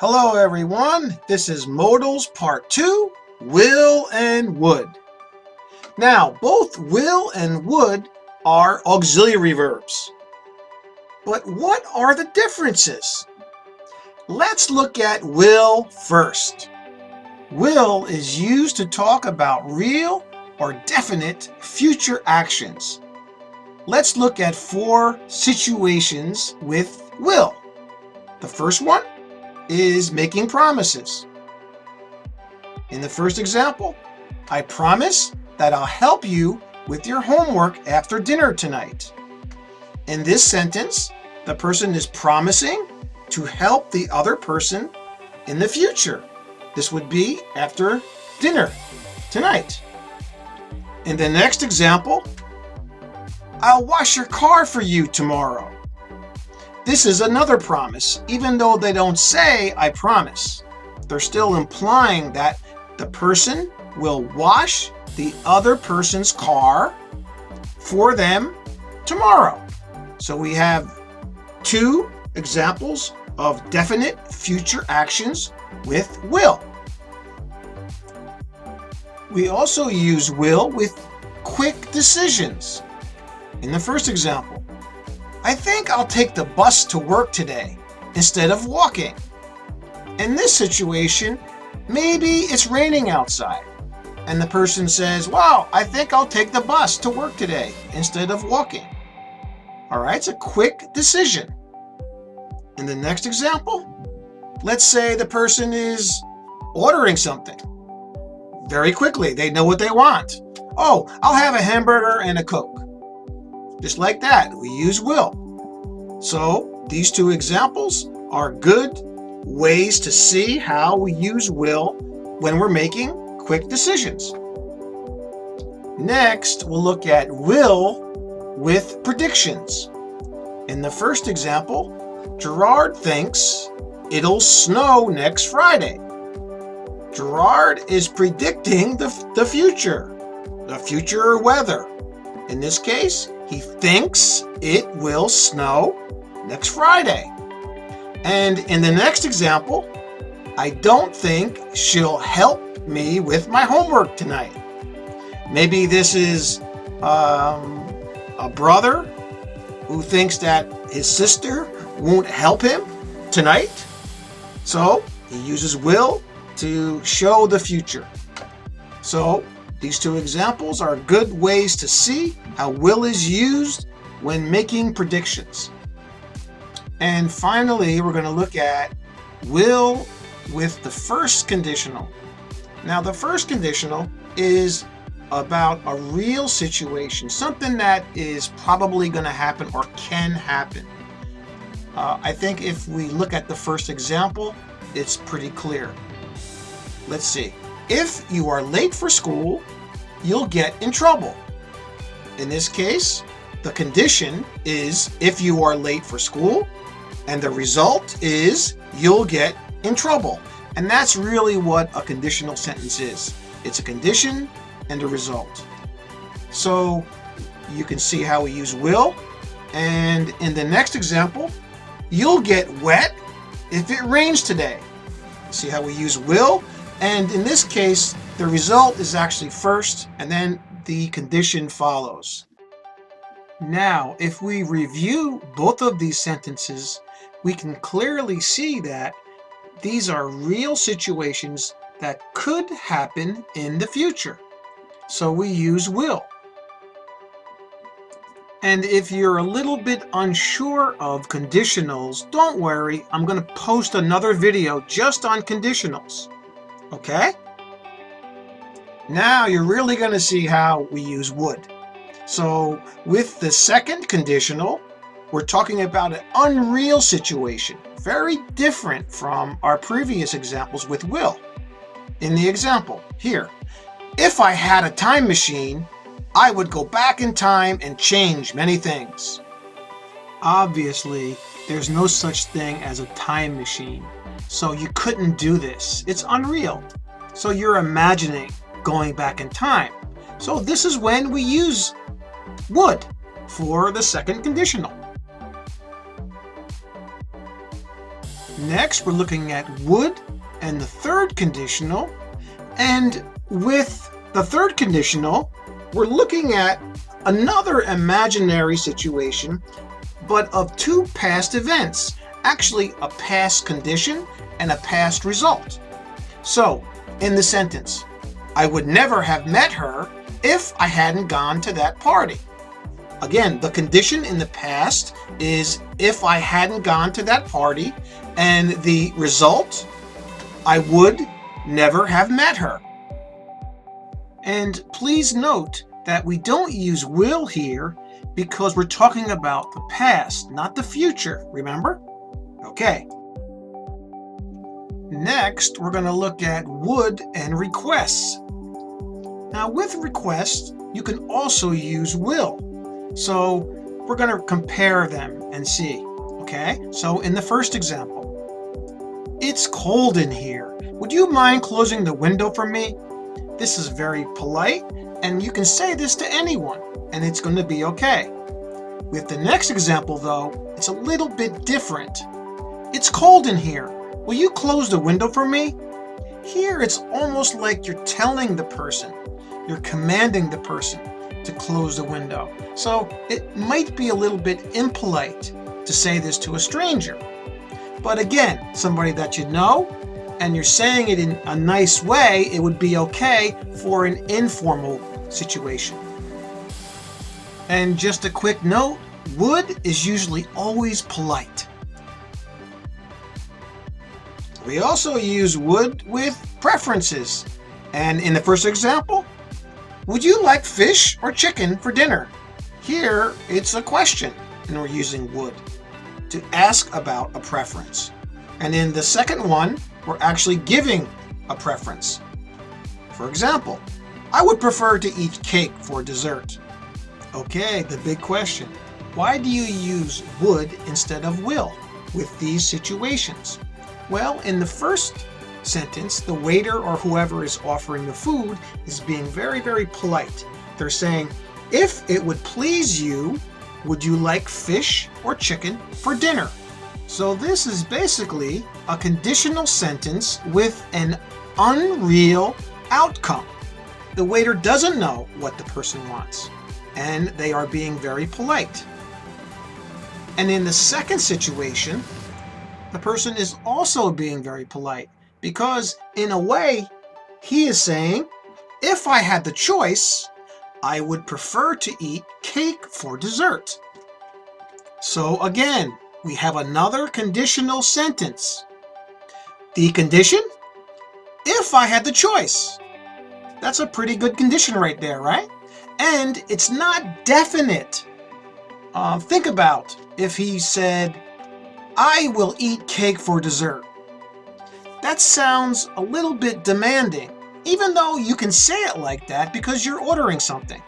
Hello everyone, this is Modals Part 2, will and would. Now, both will and would are auxiliary verbs. But what are the differences? Let's look at will first. Will is used to talk about real or definite future actions. Let's look at 4 situations with will. The first one is making promises. In the first example, I promise that I'll help you with your homework after dinner tonight. In this sentence, the person is promising to help the other person in the future. This would be after dinner tonight. In the next example, I'll wash your car for you tomorrow. This is another promise, even though they don't say, I promise. They're still implying that the person will wash the other person's car for them tomorrow. So we have 2 examples of definite future actions with will. We also use will with quick decisions. In the first example, I think I'll take the bus to work today instead of walking. In this situation, maybe it's raining outside, and the person says, well, I think I'll take the bus to work today instead of walking. All right, it's a quick decision. In the next example, let's say the person is ordering something. Very quickly, they know what they want. Oh, I'll have a hamburger and a Coke. Just like that, we use will. So these 2 examples are good ways to see how we use will when we're making quick decisions. Next, we'll look at will with predictions. In the first example, Gerard thinks it'll snow next Friday. Gerard is predicting the future weather. In this case, he thinks it will snow next Friday. And in the next example, I don't think she'll help me with my homework tonight. Maybe this is a brother who thinks that his sister won't help him tonight. So he uses will to show the future. So these 2 examples are good ways to see how will is used when making predictions. And finally, we're going to look at will with the first conditional. Now, the first conditional is about a real situation, something that is probably going to happen or can happen. I think if we look at the first example, it's pretty clear. Let's see. If you are late for school, you'll get in trouble. In this case, the condition is if you are late for school, and the result is you'll get in trouble. And that's really what a conditional sentence is. It's a condition and a result. So you can see how we use will. And in the next example, you'll get wet if it rains today. See how we use will? And in this case, the result is actually first, and then the condition follows. Now, if we review both of these sentences, we can clearly see that these are real situations that could happen in the future. So we use will. And if you're a little bit unsure of conditionals, don't worry, I'm going to post another video just on conditionals. Okay? Now you're really going to see how we use would. So with the second conditional, we're talking about an unreal situation, very different from our previous examples with will. In the example here, if I had a time machine, I would go back in time and change many things. Obviously, there's no such thing as a time machine, so you couldn't do this. It's unreal. So you're imagining going back in time. So this is when we use would for the second conditional. Next, we're looking at would and the third conditional. And with the third conditional, we're looking at another imaginary situation, but of two past events. Actually, a past condition and a past result. So, in the sentence, I would never have met her if I hadn't gone to that party. Again, the condition in the past is if I hadn't gone to that party, and the result, I would never have met her. And please note that we don't use will here because we're talking about the past, not the future, remember? Okay. Next, we're going to look at would and requests. Now, with requests, you can also use will. So we're going to compare them and see. Okay, so in the first example, it's cold in here. Would you mind closing the window for me? This is very polite, and you can say this to anyone, and it's going to be okay. With the next example, though, it's a little bit different. It's cold in here. Will you close the window for me? Here, it's almost like you're telling the person, you're commanding the person to close the window. So it might be a little bit impolite to say this to a stranger. But again, somebody that you know, and you're saying it in a nice way, it would be okay for an informal situation. And just a quick note, would is usually always polite. We also use would with preferences. And in the first example, would you like fish or chicken for dinner? Here, it's a question, and we're using would to ask about a preference. And in the second one, we're actually giving a preference. For example, I would prefer to eat cake for dessert. Okay, the big question. Why do you use would instead of will with these situations? Well, in the first sentence, the waiter or whoever is offering the food is being very, very polite. They're saying, if it would please you, would you like fish or chicken for dinner? So this is basically a conditional sentence with an unreal outcome. The waiter doesn't know what the person wants, and they are being very polite. And in the second situation, the person is also being very polite because, in a way, he is saying, if I had the choice, I would prefer to eat cake for dessert. So again, we have another conditional sentence. The condition? If I had the choice. That's a pretty good condition right there, right? And it's not definite. Think about if he said, I will eat cake for dessert. That sounds a little bit demanding, even though you can say it like that because you're ordering something.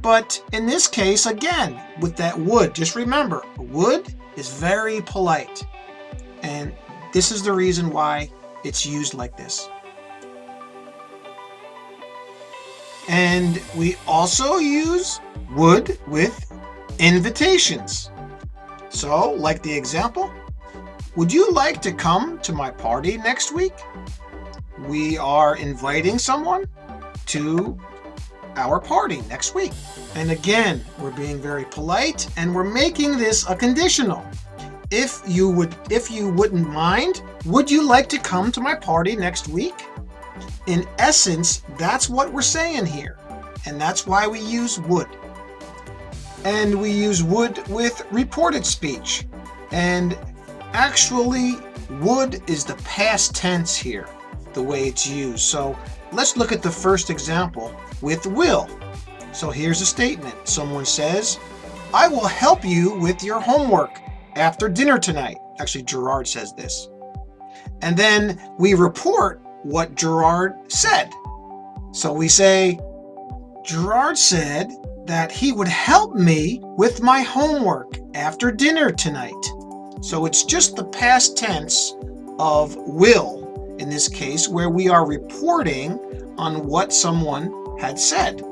But in this case, again, with that would, just remember, would is very polite. And this is the reason why it's used like this. And we also use would with invitations. So, like the example, would you like to come to my party next week? We are inviting someone to our party next week. And again, we're being very polite and we're making this a conditional. If you wouldn't mind, would you like to come to my party next week? In essence, that's what we're saying here. And that's why we use would. And we use would with reported speech. And actually, would is the past tense here, the way it's used. So let's look at the first example with will. So here's a statement. Someone says, I will help you with your homework after dinner tonight. Actually, Gerard says this. And then we report what Gerard said. So we say, Gerard said that he would help me with my homework after dinner tonight. So it's just the past tense of will in this case, where we are reporting on what someone had said.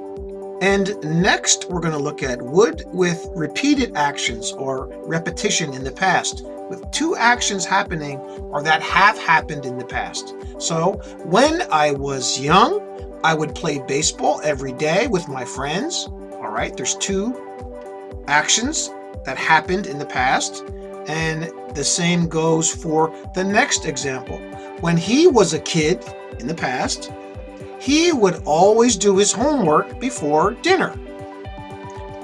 And next, we're going to look at would with repeated actions or repetition in the past. with two actions happening or that have happened in the past. So when I was young, I would play baseball every day with my friends. All right, there's two actions that happened in the past. And the same goes for the next example. When he was a kid in the past, he would always do his homework before dinner.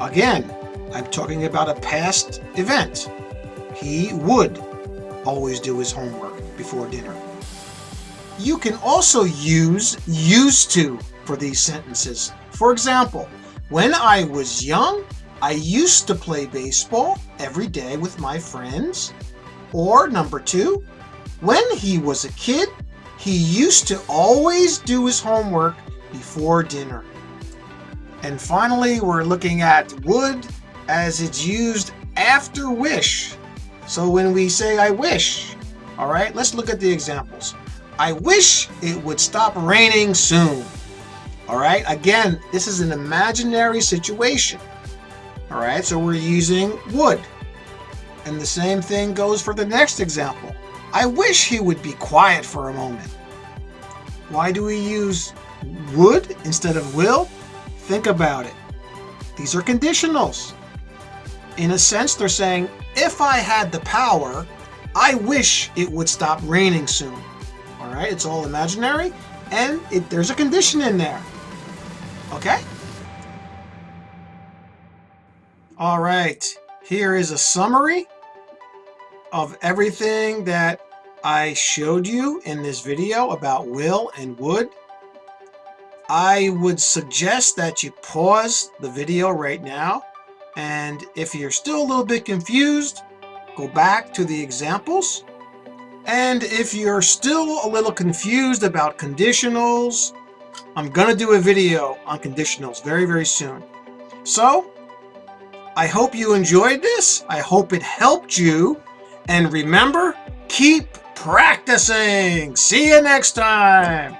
Again, I'm talking about a past event. He would always do his homework before dinner. You can also use used to for these sentences. For example, when I was young, I used to play baseball every day with my friends. Or number 2, when he was a kid, he used to always do his homework before dinner. And finally, we're looking at would as it's used after wish. So when we say I wish, all right, let's look at the examples. I wish it would stop raining soon. All right, again, this is an imaginary situation. All right, so we're using would. And the same thing goes for the next example. I wish he would be quiet for a moment. Why do we use would instead of will? Think about it. These are conditionals. In a sense, they're saying, if I had the power, I wish it would stop raining soon. All right, it's all imaginary, and there's a condition in there. Okay? All right, here is a summary of everything that I showed you in this video about will and would. I would suggest that you pause the video right now, and if you're still a little bit confused, go back to the examples. And if you're still a little confused about conditionals, I'm going to do a video on conditionals very, very soon. So, I hope you enjoyed this. I hope it helped you. And remember, keep practicing. See you next time.